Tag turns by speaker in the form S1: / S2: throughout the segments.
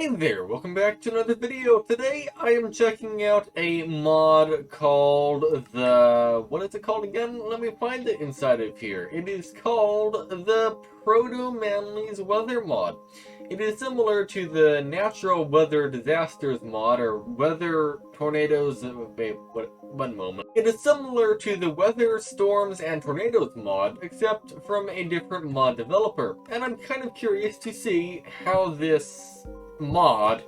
S1: Hey there, welcome back to another video. Today I am checking out a mod called what is it called again? Let me find it inside of here. It is called the ProtoManly's weather mod. It is similar to the natural weather disasters mod or weather tornadoes. Wait, one moment. It is similar to the weather storms and tornadoes mod, except from a different mod developer. And I'm kind of curious to see how this mod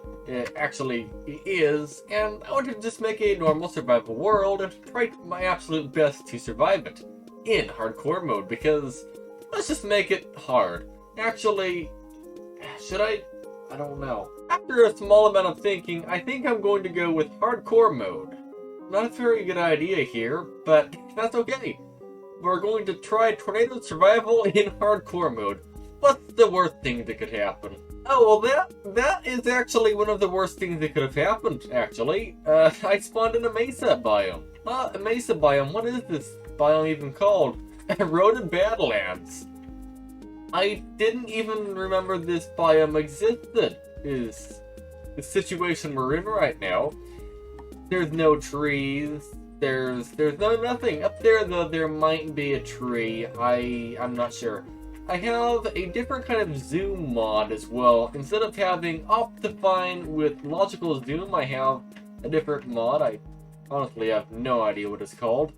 S1: actually is, and I want to just make a normal survival world and try my absolute best to survive it in hardcore mode, because let's just make it hard. Actually, should I don't know. After a small amount of thinking, I think I'm going to go with hardcore mode. Not a very good idea here, but that's okay. We're going to try tornado survival in hardcore mode. What's the worst thing that could happen? Oh, well, that is actually one of the worst things that could have happened, actually. I spawned in a mesa biome. A mesa biome? What is this biome even called? Eroded Badlands. I didn't even remember this biome existed, is the situation we're in right now. There's no trees. There's no nothing. Up there, though, there might be a tree. I'm not sure. I have a different kind of zoom mod as well. Instead of having Optifine with logical zoom, I have a different mod. I honestly have no idea what it's called.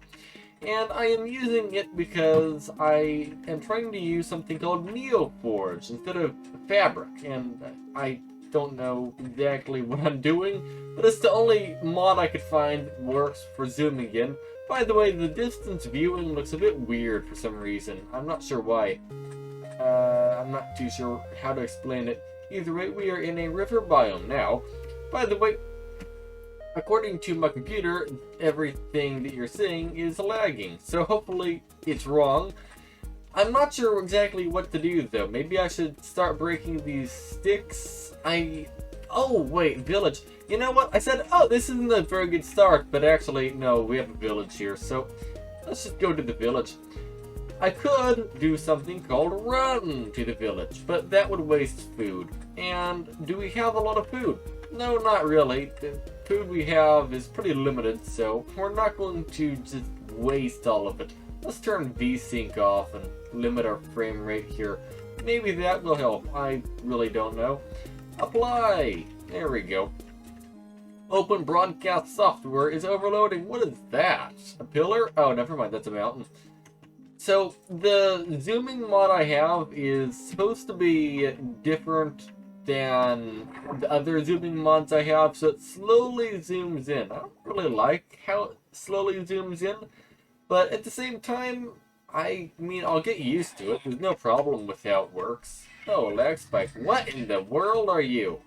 S1: And I am using it because I am trying to use something called Neoforge instead of Fabric. And I don't know exactly what I'm doing, but it's the only mod I could find that works for zooming in. By the way, the distance viewing looks a bit weird for some reason. I'm not sure why. I'm not too sure how to explain it. Either way, we are in a river biome now. By the way, according to my computer, everything that you're seeing is lagging. So hopefully it's wrong. I'm not sure exactly what to do though. Maybe I should start breaking these sticks. Oh wait, village. You know what? I said, oh, this isn't a very good start, but actually, no, we have a village here. So let's just go to the village. I could do something called run to the village, but that would waste food. And do we have a lot of food? No, not really. The food we have is pretty limited, so we're not going to just waste all of it. Let's turn VSync off and limit our frame rate here. Maybe that will help. I really don't know. Apply. There we go. Open broadcast software is overloading. What is that? A pillar? Oh, never mind. That's a mountain. So the zooming mod I have is supposed to be different than the other zooming mods I have, so it slowly zooms in. I don't really like how it slowly zooms in, but at the same time, I mean, I'll get used to it. There's no problem with how it works. Oh, lag spike. What in the world are you?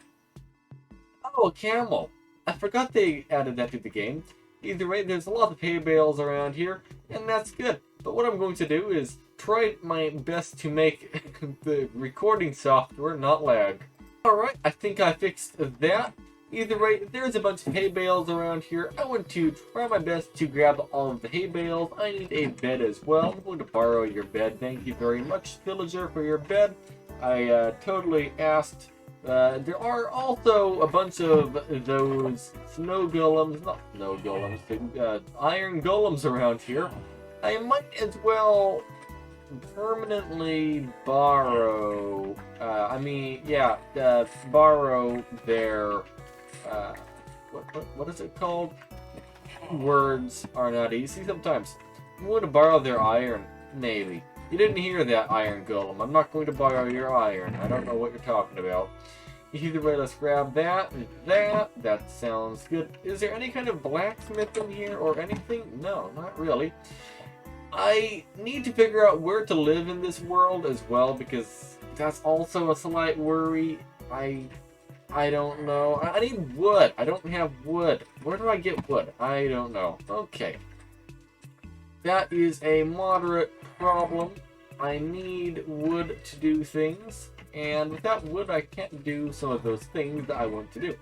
S1: Oh, a camel. I forgot they added that to the game. Either way, there's a lot of hay bales around here, and that's good. But what I'm going to do is try my best to make the recording software not lag. Alright, I think I fixed that. Either way, there's a bunch of hay bales around here. I want to try my best to grab all of the hay bales. I need a bed as well. I'm going to borrow your bed. Thank you very much, villager, for your bed. I totally asked. There are also a bunch of those snow golems, not snow golems, iron golems around here. I might as well permanently borrow, borrow their, what is it called? Words are not easy sometimes. I'm going to borrow their iron, maybe. You didn't hear that, iron golem. I'm not going to borrow your iron. I don't know what you're talking about. Either way, let's grab that and that. That sounds good. Is there any kind of blacksmith in here or anything? No, not really. I need to figure out where to live in this world as well, because that's also a slight worry. I don't know. I need wood. I don't have wood. Where do I get wood? I don't know. Okay. That is a moderate problem. I need wood to do things, and without wood I can't do some of those things that I want to do.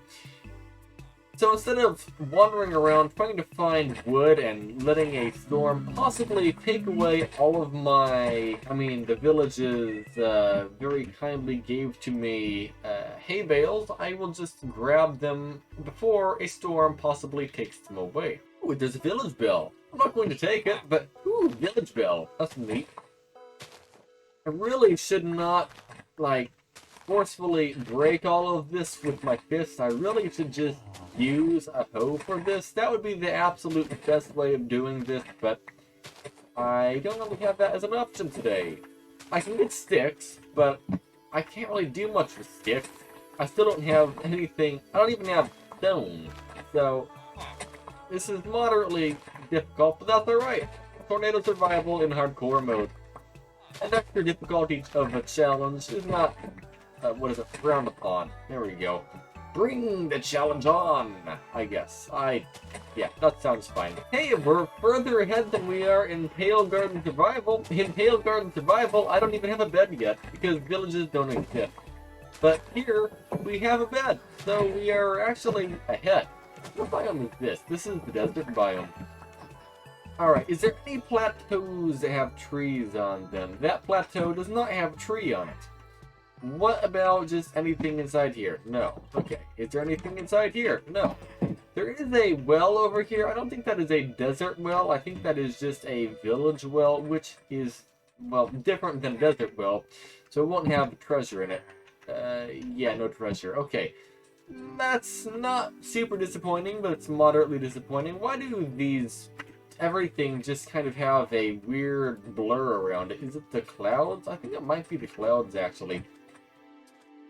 S1: So instead of wandering around trying to find wood and letting a storm possibly take away all of my, the villages very kindly gave to me hay bales, I will just grab them before a storm possibly takes them away. Ooh, there's a village bell. I'm not going to take it, but ooh, village bell. That's neat. I really should not, forcefully break all of this with my fists. I really should just use a hoe for this. That would be the absolute best way of doing this, but I don't really have that as an option today. I can get sticks, but I can't really do much with sticks. I still don't have anything. I don't even have stone. So this is moderately difficult, but that's alright. Tornado survival in hardcore mode. An extra difficulty of a challenge is not, frowned upon. There we go. Bring the challenge on, I guess. Yeah, that sounds fine. Hey, we're further ahead than we are in Pale Garden Survival. In Pale Garden Survival, I don't even have a bed yet, because villages don't exist. But here, we have a bed, so we are actually ahead. What biome is this? This is the desert biome. Alright, is there any plateaus that have trees on them? That plateau does not have a tree on it. What about just anything inside here? No. Okay. Is there anything inside here? No. There is a well over here. I don't think that is a desert well. I think that is just a village well, which is, well, different than desert well. So it won't have treasure in it. Yeah, no treasure. Okay. That's not super disappointing, but it's moderately disappointing. Why do everything just kind of have a weird blur around it? Is it the clouds? I think it might be the clouds, actually.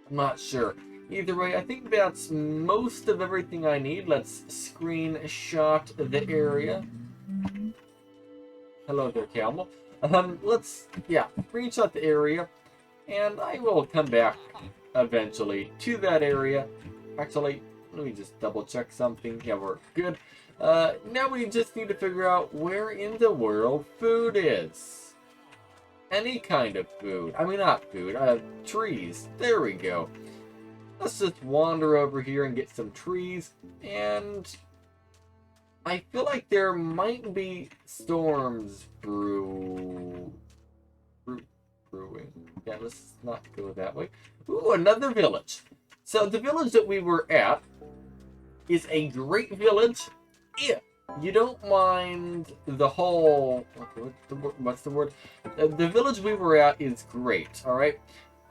S1: I'm not sure. Either way, I think that's most of everything I need. Let's screenshot the area. Hello there, camel. Let's screenshot the area, and I will come back eventually to that area. Actually, let me just double check something. Yeah, we're good. Now we just need to figure out where in the world food is. Any kind of food. I mean, not food. Trees. There we go. Let's just wander over here and get some trees. And I feel like there might be storms brewing. Yeah, let's not go that way. Ooh, another village. So the village that we were at is a great village if you don't mind the whole... What's the word? The village we were at is great, alright?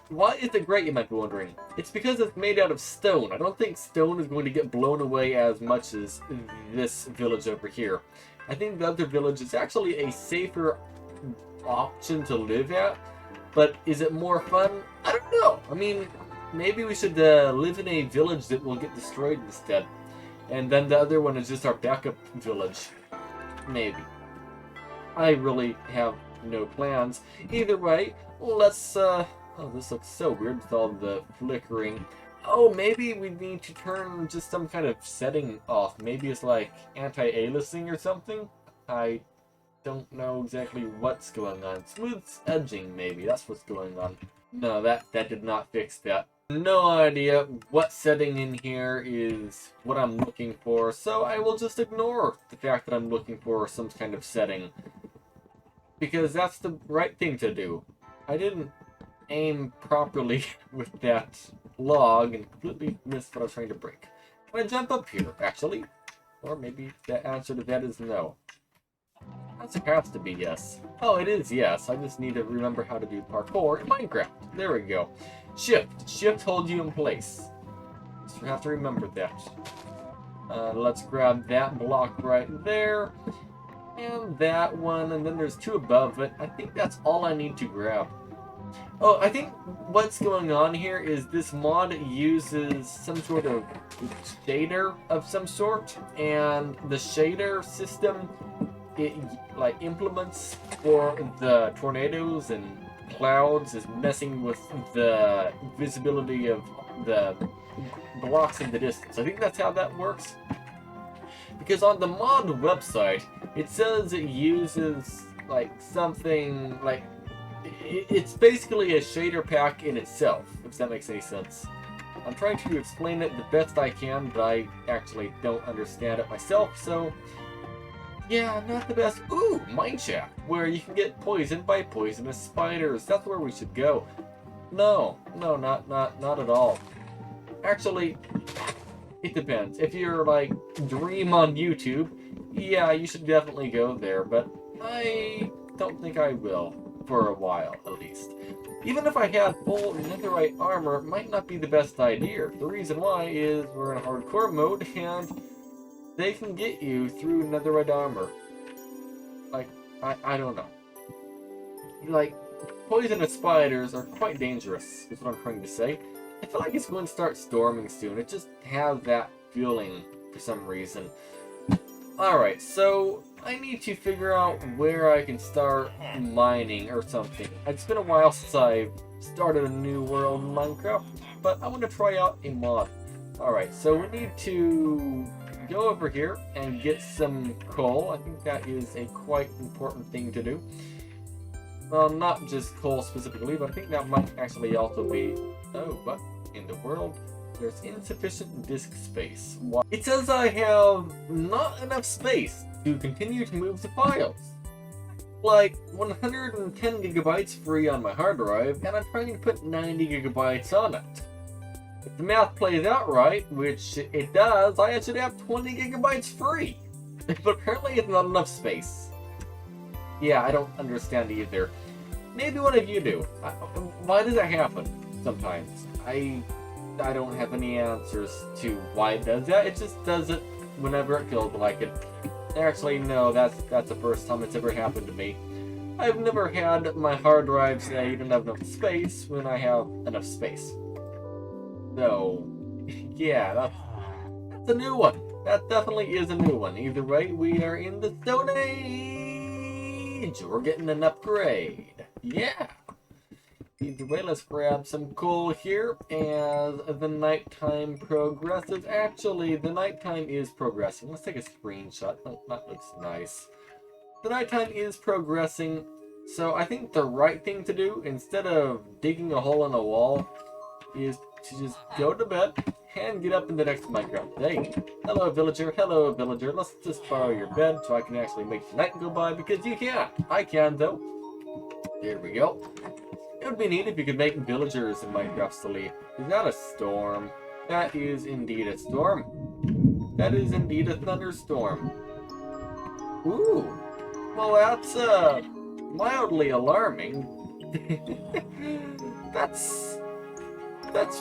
S1: Why is it great, you might be wondering? It's because it's made out of stone. I don't think stone is going to get blown away as much as this village over here. I think the other village is actually a safer option to live at, but is it more fun? I don't know. I mean, maybe we should live in a village that will get destroyed instead. And then the other one is just our backup village. Maybe. I really have no plans. Either way, let's, oh, this looks so weird with all the flickering. Oh, maybe we need to turn just some kind of setting off. Maybe it's like anti-aliasing or something? I don't know exactly what's going on. Smooth edging, maybe. That's what's going on. No, that did not fix that. No idea what setting in here is what I'm looking for, so I will just ignore the fact that I'm looking for some kind of setting. Because that's the right thing to do. I didn't aim properly with that log and completely missed what I was trying to break. Can I jump up here, actually? Or maybe the answer to that is no. Answer has to be yes. Oh, it is yes. I just need to remember how to do parkour in Minecraft. There we go. Shift. Shift holds you in place. So you have to remember that. Let's grab that block right there. And that one. And then there's two above it. I think that's all I need to grab. Oh, I think what's going on here is this mod uses some sort of shader of some sort. And the shader system, it like implements for the tornadoes and clouds is messing with the visibility of the blocks in the distance. I think that's how that works. Because on the mod website, it says it uses like something like it's basically a shader pack in itself, if that makes any sense. I'm trying to explain it the best I can, but I actually don't understand it myself, so yeah, not the best. Ooh, mine shaft, where you can get poisoned by poisonous spiders. That's where we should go. No, not at all. Actually, it depends. If you're like Dream on YouTube, yeah, you should definitely go there, but I don't think I will, for a while at least. Even if I had full netherite armor, it might not be the best idea. The reason why is we're in hardcore mode, and they can get you through netherite armor. Like, I don't know. Like, poisonous spiders are quite dangerous, is what I'm trying to say. I feel like it's going to start storming soon. It just has that feeling for some reason. Alright, so I need to figure out where I can start mining or something. It's been a while since I've started a new world in Minecraft, but I want to try out a mod. Alright, so we need to go over here and get some coal. I think that is a quite important thing to do. Well, not just coal specifically, but I think that might actually also be... Oh, what in the world? There's insufficient disk space. Why? It says I have not enough space to continue to move the files. Like 110 gigabytes free on my hard drive, and I'm trying to put 90 gigabytes on it. If the math plays out right, which it does, I should have 20 gigabytes free. But apparently it's not enough space. Yeah, I don't understand either. Maybe one of you do. Why does that happen sometimes? I don't have any answers to why it does that. It just does it whenever it feels like it. Actually, no, that's the first time it's ever happened to me. I've never had my hard drive say you don't have enough space when I have enough space. So, yeah, that's a new one. That definitely is a new one. Either way, we are in the Stone Age. We're getting an upgrade. Yeah. Either way, let's grab some coal here as the nighttime progresses. Actually, the nighttime is progressing. Let's take a screenshot. That looks nice. The nighttime is progressing, so I think the right thing to do, instead of digging a hole in the wall, is to just go to bed and get up in the next Minecraft day. Hello, villager. Hello, villager. Let's just borrow your bed so I can actually make the night go by, because you can't. I can, though. There we go. It would be neat if you could make villagers in Minecraft sleep. Is that a storm? That is indeed a storm. That is indeed a thunderstorm. Ooh. Well, that's, mildly alarming. That's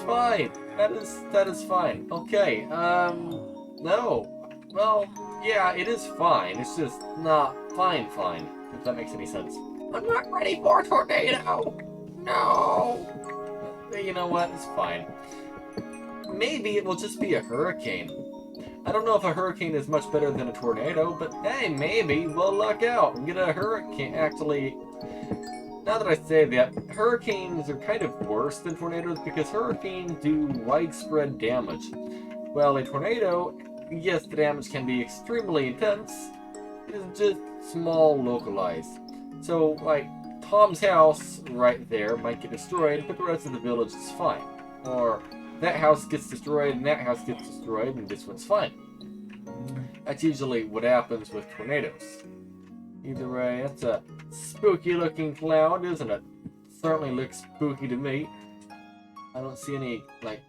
S1: fine. That is fine. Okay, no. Well, yeah, it is fine. It's just not fine, if that makes any sense. I'm not ready for a tornado! No! You know what? It's fine. Maybe it will just be a hurricane. I don't know if a hurricane is much better than a tornado, but hey, maybe we'll luck out and get a hurricane. Actually, now that I say that, hurricanes are kind of worse than tornadoes because hurricanes do widespread damage. Well, a tornado, yes, the damage can be extremely intense. It is just small, localized. So, like, Tom's house right there might get destroyed, but the rest of the village is fine. Or that house gets destroyed and that house gets destroyed and this one's fine. That's usually what happens with tornadoes. Either way, that's a spooky looking cloud, isn't it? Certainly looks spooky to me. I don't see any, like,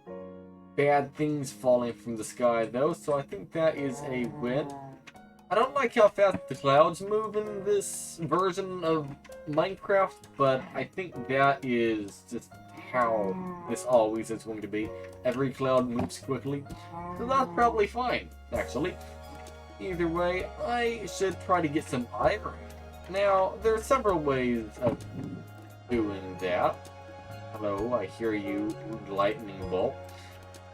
S1: bad things falling from the sky though, so I think that is a win. I don't like how fast the clouds move in this version of Minecraft, but I think that is just how this always is going to be. Every cloud moves quickly, so that's probably fine, actually. Either way, I should try to get some iron. Now, there are several ways of doing that. Hello, I hear you, lightning bolt.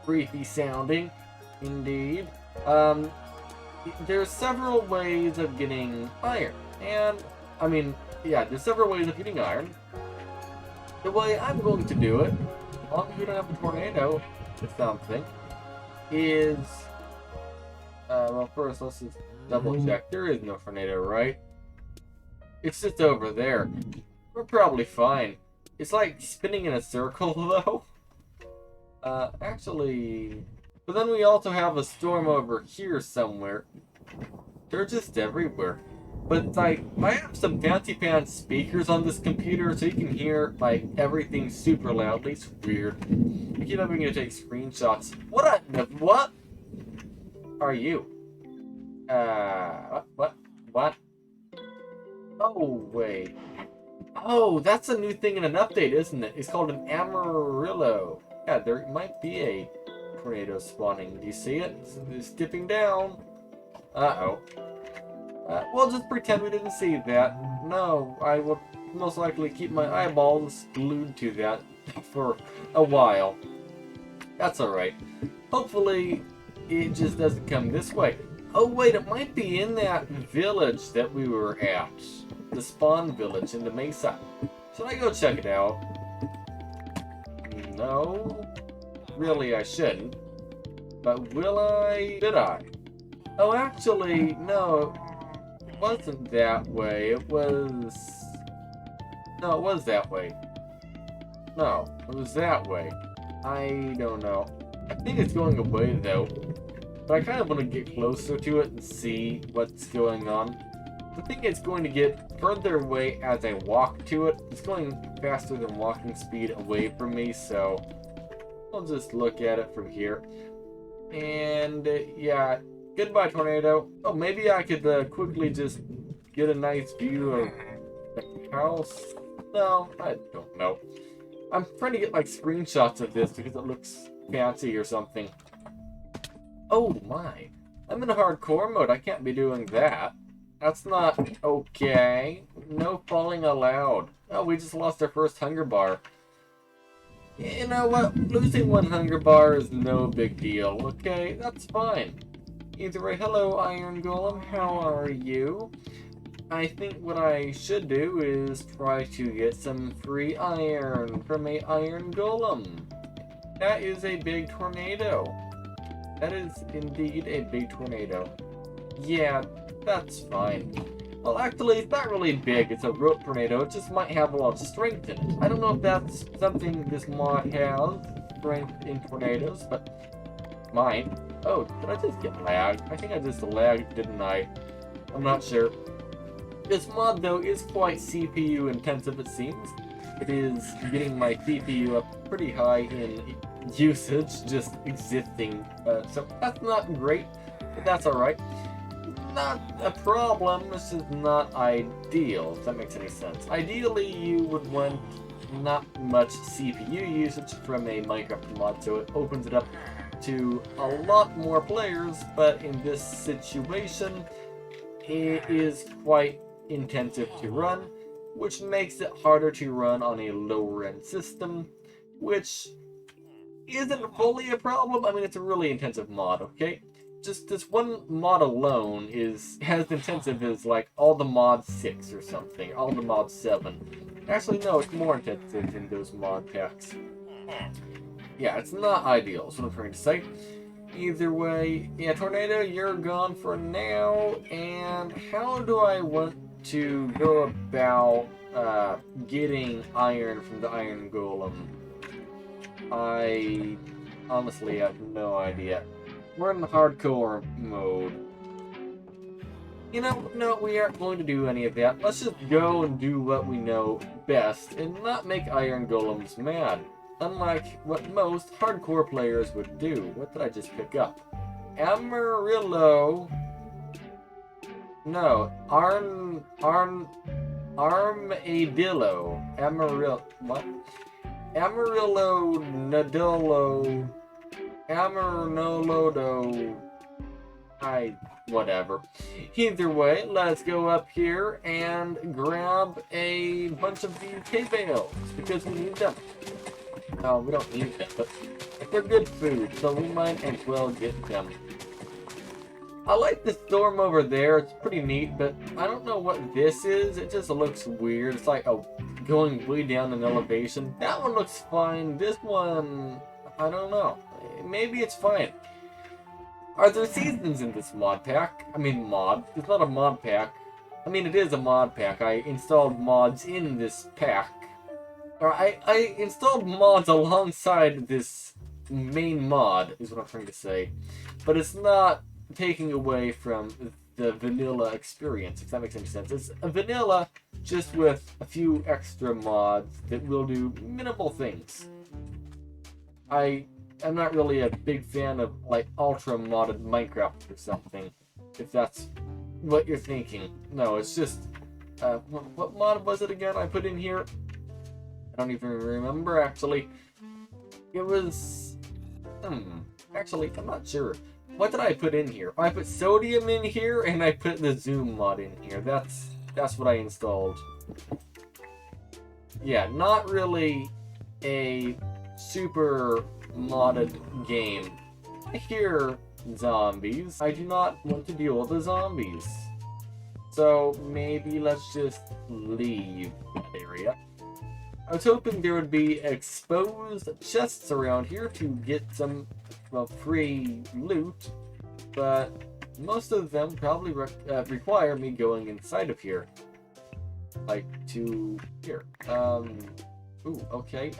S1: Creepy sounding, indeed. There's several ways of getting iron, and, I mean, yeah, there's several ways of getting iron. The way I'm going to do it, as long as we don't have a tornado or something, is, well, first, let's just double check. There is no tornado, right? It's just over there. We're probably fine. It's like spinning in a circle, though. Actually... But then we also have a storm over here somewhere. They're just everywhere. But, like, I have some fancy pants speakers on this computer, so you can hear, like, everything super loudly. It's weird. I keep having to take screenshots. What are you? What? Oh, wait. Oh, that's a new thing in an update, isn't it? It's called an Amarillo. Yeah, there might be a tornado spawning. Do you see it? It's dipping down. Uh-oh. We'll just pretend we didn't see that. No, I will most likely keep my eyeballs glued to that for a while. That's alright. Hopefully, it just doesn't come this way. Oh wait, it might be in that village that we were at. The spawn village in the Mesa. Should I go check it out? No. Really, I shouldn't. But will I? Did I? Oh, actually, no. It wasn't that way. It was... No, it was that way. No, it was that way. I don't know. I think it's going away, though. But I kind of want to get closer to it and see what's going on. I think it's going to get further away as I walk to it. It's going faster than walking speed away from me, so I'll just look at it from here. And yeah, goodbye, tornado. Oh, maybe I could quickly just get a nice view of the house. No, I don't know. I'm trying to get like screenshots of this because it looks fancy or something. Oh my, I'm in hardcore mode. I can't be doing that. That's not okay. No falling allowed. Oh, we just lost our first hunger bar. You know what? Losing one hunger bar is no big deal, okay? That's fine. Either way, hello, Iron Golem. How are you? I think what I should do is try to get some free iron from a Iron Golem. That is a big tornado. That is indeed a big tornado. Yeah, that's fine. Well, actually, it's not really big. It's a rope tornado. It just might have a lot of strength in it. I don't know if that's something this mod has, strength in tornadoes, but mine. Oh, did I just get lagged? I think I just lagged, didn't I? I'm not sure. This mod, though, is quite CPU intensive, it seems. It is getting my CPU up pretty high in usage, just existing. So that's not great, but that's alright. Not a problem, it's just not ideal, if that makes any sense. Ideally, you would want not much CPU usage from a Minecraft mod, so it opens it up to a lot more players, but in this situation, it is quite intensive to run, which makes it harder to run on a lower end system, which isn't fully a problem. I mean, it's a really intensive mod, okay? Just this one mod alone is as intensive as like all the mod 6 or something, all the mod 7. Actually, no, it's more intensive in those mod packs. Yeah, it's not ideal, is what I'm trying to say. Either way, yeah, Tornado, you're gone for now. And how do I want to go about getting iron from the Iron Golem? I honestly have no idea. We're in hardcore mode. You know, no, we aren't going to do any of that. Let's just go and do what we know best and not make Iron Golems mad. Unlike what most hardcore players would do. What did I just pick up? Amarillo. No, Armadillo. What? Amarillo Nadolo. Amarillo. Whatever. Either way, let's go up here and grab a bunch of these hay bales because we need them. No, we don't need them, but they're good food, so we might as well get them. I like the storm over there. It's pretty neat, but I don't know what this is. It just looks weird. It's like going way down in elevation. That one looks fine. This one, I don't know. Maybe it's fine. Are there seasons in this mod pack? I mean mod. It's not a mod pack. I mean, it is a mod pack. I installed mods in this pack. Or I installed mods alongside this main mod, is what I'm trying to say. But it's not taking away from the vanilla experience, if that makes any sense. It's a vanilla, just with a few extra mods that will do minimal things. I'm not really a big fan of, like, ultra modded Minecraft or something, if that's what you're thinking. No, it's just, what mod was it again I put in here? I don't even remember, actually. It was, actually, I'm not sure. What did I put in here? I put sodium in here, and I put the zoom mod in here. That's what I installed. Yeah, not really a super modded game. I hear zombies. I do not want to deal with the zombies. So maybe let's just leave that area. I was hoping there would be exposed chests around here to get some, well, free loot, but most of them probably require me going inside of here. Like, to here. Ooh, okay,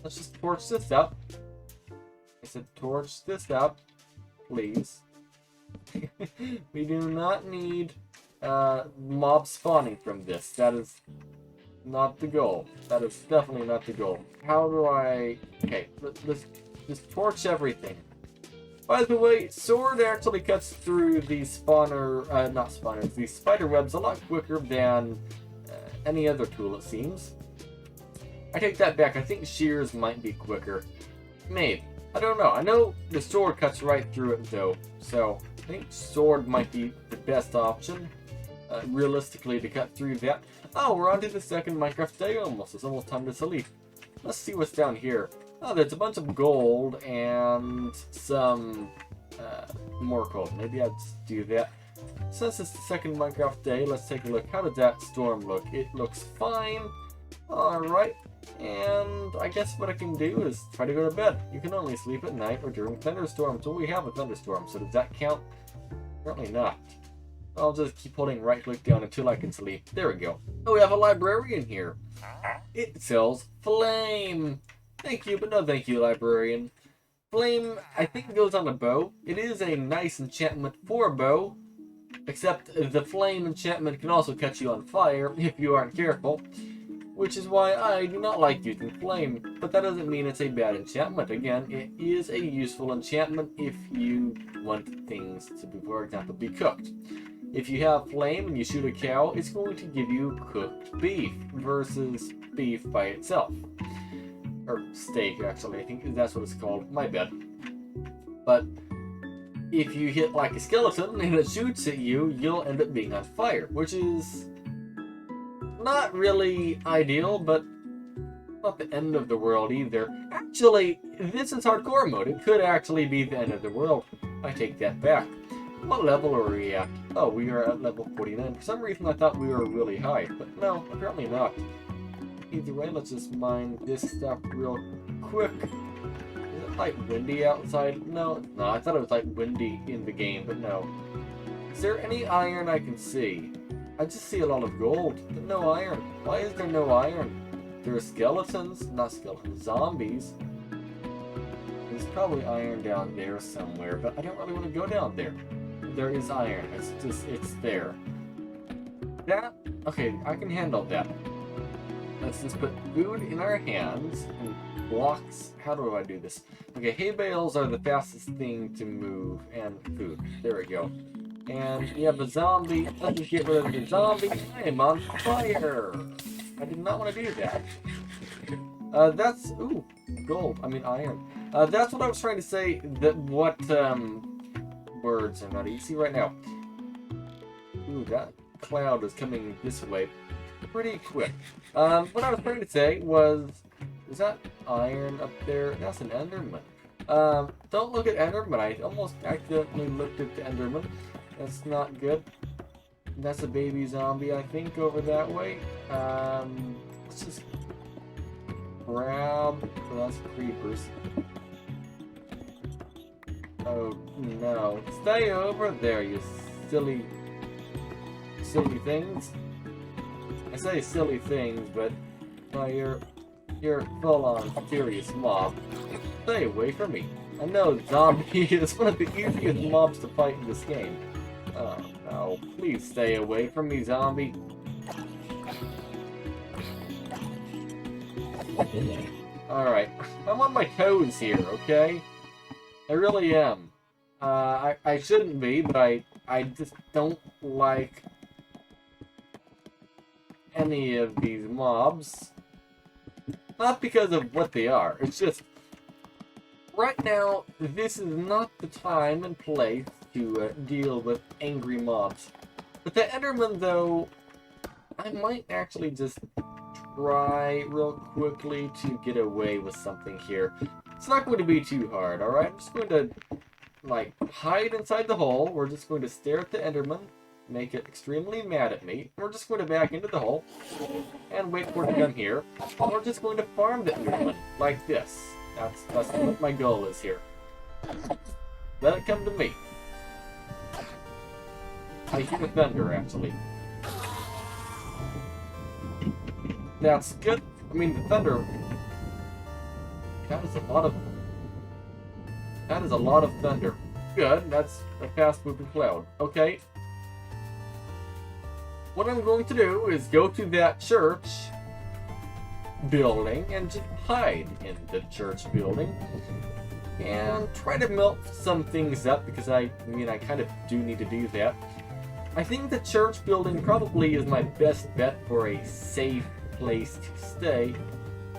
S1: let's just torch this up. I said torch this up, please. We do not need, mob spawning from this. That is not the goal. That is definitely not the goal. How do I... Okay, let's just torch everything. By the way, sword actually cuts through the spawner, not spawners, the spider webs a lot quicker than any other tool, it seems. I take that back. I think shears might be quicker. Maybe. I don't know. I know the sword cuts right through it, though. So, I think sword might be the best option, realistically, to cut through that. Oh, we're on to the second Minecraft day almost. It's almost time to sleep. Let's see what's down here. Oh, there's a bunch of gold and some more gold. Maybe I'll just do that. Since it's the second Minecraft day, let's take a look. How did that storm look? It looks fine. Alright. And I guess what I can do is try to go to bed. You can only sleep at night or during thunderstorms. Well, we have a thunderstorm, so does that count? Apparently not. I'll just keep holding right click down until I can sleep. There we go. Oh, we have a librarian here. It sells flame. Thank you, but no thank you, librarian. Flame, I think, goes on a bow. It is a nice enchantment for a bow. Except the flame enchantment can also catch you on fire if you aren't careful. Which is why I do not like using flame. But that doesn't mean it's a bad enchantment. Again, it is a useful enchantment if you want things to, for example, be cooked. If you have flame and you shoot a cow, it's going to give you cooked beef versus beef by itself. Or steak, actually. I think that's what it's called. My bad. But if you hit like a skeleton and it shoots at you, you'll end up being on fire, which is not really ideal, but not the end of the world either. Actually, this is hardcore mode. It could actually be the end of the world. I take that back. What level are we at? Oh, we are at level 49. For some reason I thought we were really high, but no, apparently not. Either way, let's just mine this stuff real quick. Is it like windy outside? No, it's not. I thought it was like windy in the game, but no. Is there any iron I can see? I just see a lot of gold, but no iron. Why is there no iron? There are skeletons, not skeletons, zombies. There's probably iron down there somewhere, but I don't really want to go down there. There is iron. It's there. That, okay, I can handle that. Let's just put food in our hands and blocks. How do I do this? Okay, hay bales are the fastest thing to move, and food. There we go. And you have a zombie. Let's just get rid of the zombie. I am on fire. I did not want to do that. That's, ooh, gold. I mean iron. That's what I was trying to say. That what words are not easy right now. Ooh, that cloud is coming this way pretty quick. What I was trying to say was, is that iron up there? That's an Enderman. Don't look at Enderman. I almost accidentally looked at the Enderman. That's not good. That's a baby zombie, I think, over that way. Let's just grab. Well, that's creepers. Oh no! Stay over there, you silly things. I say silly things, but well, you're full-on serious mob. Stay away from me. I know zombie is one of the easiest mobs to fight in this game. Oh no, please stay away from me, zombie. Alright, I'm on my toes here, okay? I really am. I shouldn't be, but I just don't like any of these mobs. Not because of what they are, it's just right now, this is not the time and place to deal with angry mobs. With the Enderman, though, I might actually just try real quickly to get away with something here. It's not going to be too hard, alright? I'm just going to, like, hide inside the hole. We're just going to stare at the Enderman, make it extremely mad at me. We're just going to back into the hole and wait for it to come here. We're just going to farm the Enderman like this. That's what my goal is here. Let it come to me. I hear thunder, actually. That's good. I mean, the thunder. That is a lot of thunder. Good. That's a fast-moving cloud. Okay. What I'm going to do is go to that church building and just hide in the church building and try to melt some things up, because I kind of do need to do that. I think the church building probably is my best bet for a safe place to stay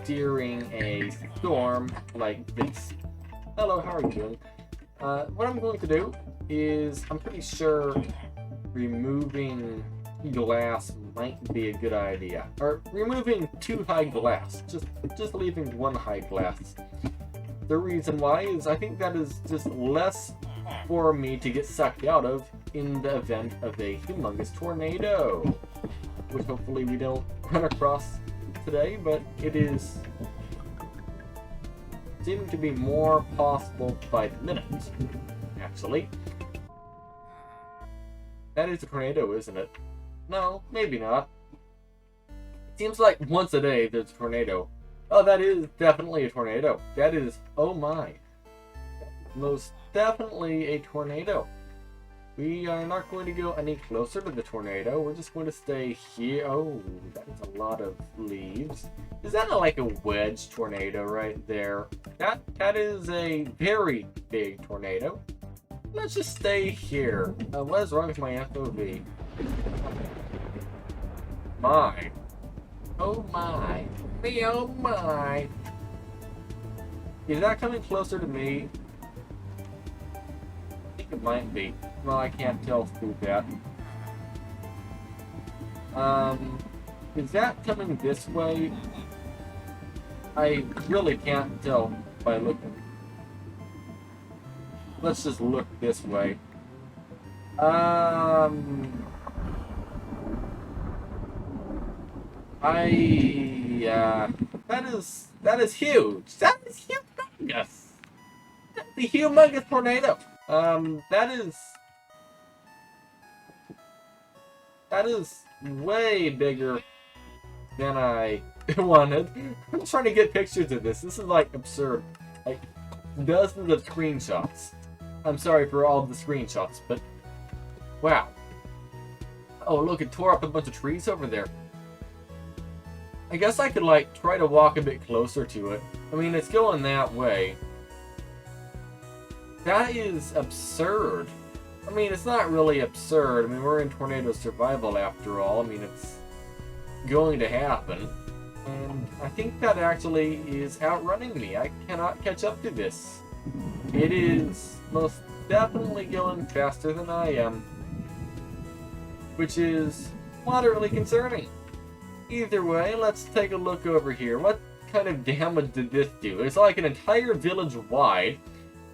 S1: during a storm like this. Hello, how are you doing? What I'm going to do is, I'm pretty sure removing glass might be a good idea. Or removing 2 high glass. Just leaving 1 high glass. The reason why is I think that is just less for me to get sucked out of in the event of a humongous tornado. Which hopefully we don't run across today, but it is seeming to be more possible by the minute, actually. That is a tornado, isn't it? No, maybe not. It seems like once a day there's a tornado. Oh, that is definitely a tornado. That is, oh my. Most definitely a tornado. We are not going to go any closer to the tornado. We're just going to stay here. Oh, that is a lot of leaves. Is that like a wedge tornado right there? That is a very big tornado. Let's just stay here. What is wrong with my FOV? My. Oh my. Me, oh my. Is that coming closer to me? I think it might be. Well, I can't tell through that. Is that coming this way? I really can't tell by looking. Let's just look this way. That is huge. That is humongous. That's a humongous tornado. That is way bigger than I wanted. I'm trying to get pictures of this. This is like absurd. Like dozens of screenshots. I'm sorry for all the screenshots, but wow. Oh, look, it tore up a bunch of trees over there. I guess I could like try to walk a bit closer to it. I mean, it's going that way. That is absurd. I mean, it's not really absurd. I mean, we're in tornado survival after all. I mean, it's going to happen. And I think that actually is outrunning me. I cannot catch up to this. It is most definitely going faster than I am. Which is moderately concerning. Either way, let's take a look over here. What kind of damage did this do? It's like an entire village wide.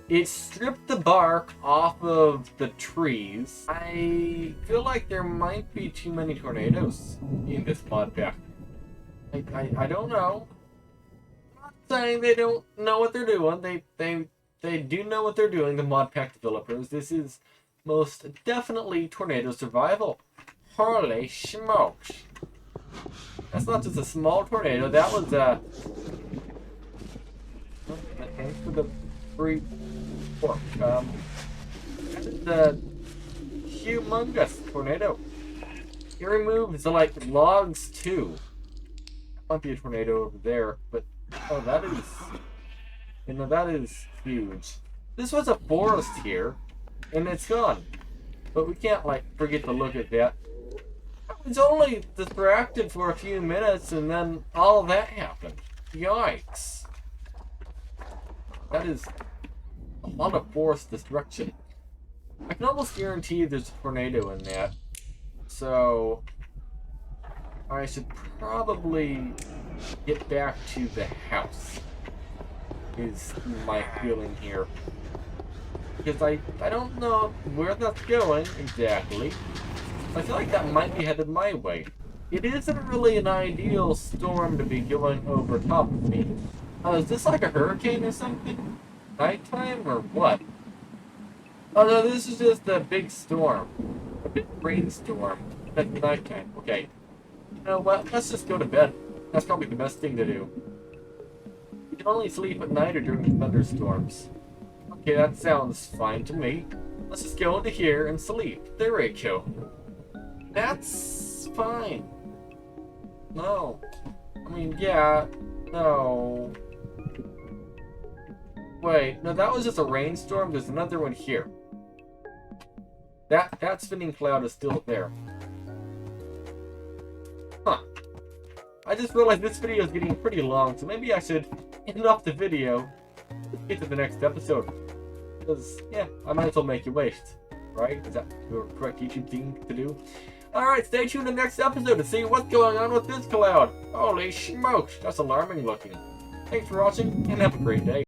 S1: It stripped the bark off of the trees. I feel like there might be too many tornadoes in this mod pack. I don't know. I'm not saying they don't know what they're doing. They do know what they're doing, the mod pack developers. This is most definitely tornado survival. Holy smokes. That's not just a small tornado, that was Thanks for the free pork. That is the humongous tornado. It removes like logs too. Might be a tornado over there, but oh, that is, that is huge. This was a forest here, and it's gone. But we can't like forget to look at that. I was only distracted for a few minutes, and then all that happened. Yikes! That is a lot of forest destruction. I can almost guarantee there's a tornado in that. So I should probably get back to the house, is my feeling here. Because I don't know where that's going exactly. I feel like that might be headed my way. It isn't really an ideal storm to be going over top of me. Is this like a hurricane or something? Nighttime or what? Oh no, this is just a big storm. A big rainstorm at nighttime. Okay. You know what? Let's just go to bed. That's probably the best thing to do. You can only sleep at night or during thunderstorms. Okay, that sounds fine to me. Let's just go into here and sleep. There we go. That's fine. No. I mean, yeah. No. Wait, no, that was just a rainstorm. There's another one here. That spinning cloud is still there. Huh. I just realized this video is getting pretty long, so maybe I should end off the video and get to the next episode. Because, yeah, I might as well make you waste. Right? Is that the correct YouTube thing to do? Alright, stay tuned in the next episode to see what's going on with this cloud. Holy smokes, that's alarming looking. Thanks for watching, and have a great day.